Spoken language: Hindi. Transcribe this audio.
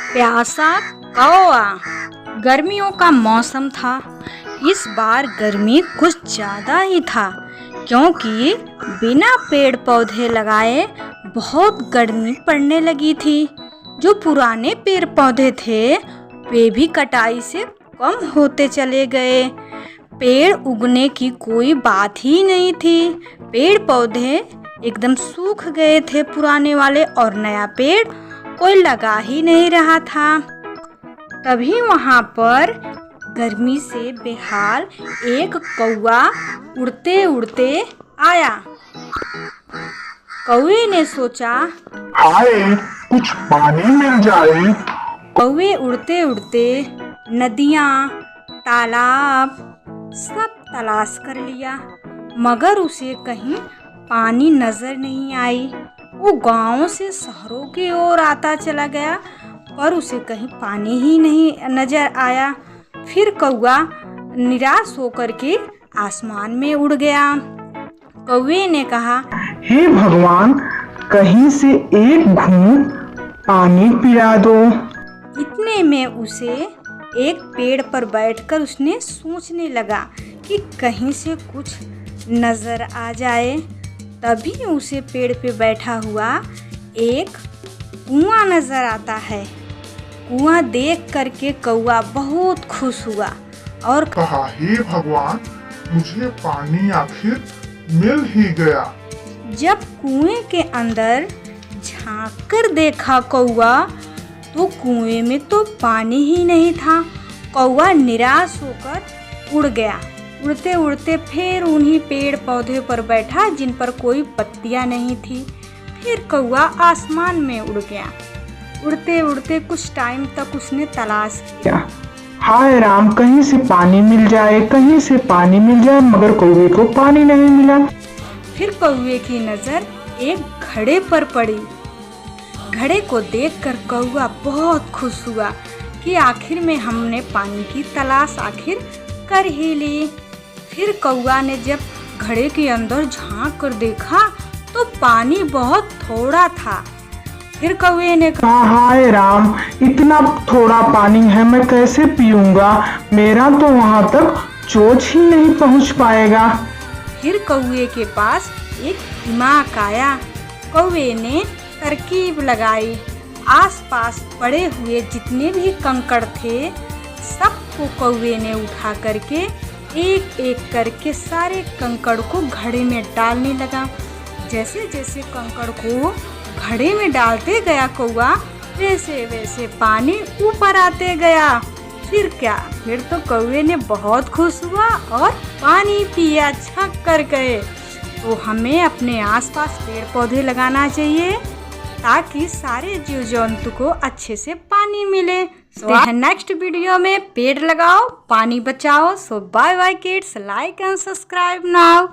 प्यासा कौआ। गर्मियों का मौसम था। इस बार गर्मी कुछ ज़्यादा ही था क्योंकि बिना पेड़ पौधे लगाए बहुत गर्मी पड़ने लगी थी। जो पुराने पेड़ पौधे थे वे भी कटाई से कम होते चले गए। पेड़ उगने की कोई बात ही नहीं थी। पेड़ पौधे एकदम सूख गए थे पुराने वाले, और नया पेड़ कोई लगा ही नहीं रहा था। तभी वहाँ पर गर्मी से बेहाल एक कौआ उड़ते उड़ते आया। कौवे ने सोचा, हाय, कुछ पानी मिल जाए। कौवे उड़ते उड़ते नदियाँ, तालाब सब तलाश कर लिया, मगर उसे कहीं पानी नजर नहीं आई। वो गांव से शहरों की ओर आता चला गया, पर उसे कहीं पानी ही नहीं नजर आया। फिर कौआ निराश होकर के आसमान में उड़ गया। कौवे ने कहा, हे भगवान, कहीं से एक घूंट पानी पिला दो। इतने में उसे एक पेड़ पर बैठकर उसने सोचने लगा कि कहीं से कुछ नजर आ जाए। तभी उसे पेड़ पे बैठा हुआ एक कुआं नजर आता है। कुआं देख करके कौआ बहुत खुश हुआ और कहा, हे भगवान, मुझे पानी आखिर मिल ही गया। जब कुएं के अंदर झांक कर देखा कौआ, तो कुएं में तो पानी ही नहीं था। कौआ निराश होकर उड़ गया। उड़ते उड़ते फिर उन्हीं पेड़ पौधे पर बैठा जिन पर कोई पत्तियां नहीं थी। फिर कौआ आसमान में उड़ गया। उड़ते उड़ते कुछ टाइम तक उसने तलाश किया। हाय राम, कहीं से पानी मिल जाए, कहीं से पानी मिल जाए, मगर कौवे को पानी नहीं मिला। फिर कौवे की नजर एक घड़े पर पड़ी। घड़े को देखकर कौवा बहुत खुश हुआ कि आखिर में हमने पानी की तलाश आखिर कर ही ली। फिर कौवा ने जब घड़े के अंदर झांक कर देखा तो पानी बहुत थोड़ा था। फिर कौवे ने कहा, हाय राम, इतना थोड़ा पानी है, मैं कैसे पीऊंगा? मेरा तो वहां तक चोंच ही नहीं पहुंच पाएगा। फिर कौवे के पास एक दिमाग आया। कौवे ने तरकीब लगाई। आसपास पड़े हुए जितने भी कंकड़ थे सबको कौवे ने उठा करके एक एक करके सारे कंकड़ को घड़े में डालने लगा। जैसे जैसे कंकड़ को घड़े में डालते गया कौवा, वैसे वैसे पानी ऊपर आते गया। फिर क्या, फिर तो कौवे ने बहुत खुश हुआ और पानी पिया छक कर गए। तो हमें अपने आसपास पेड़ पौधे लगाना चाहिए ताकि सारे जीव जंतु को अच्छे से पानी मिले। नेक्स्ट वीडियो में पेड़ लगाओ, पानी बचाओ। So bye bye kids, like and subscribe now.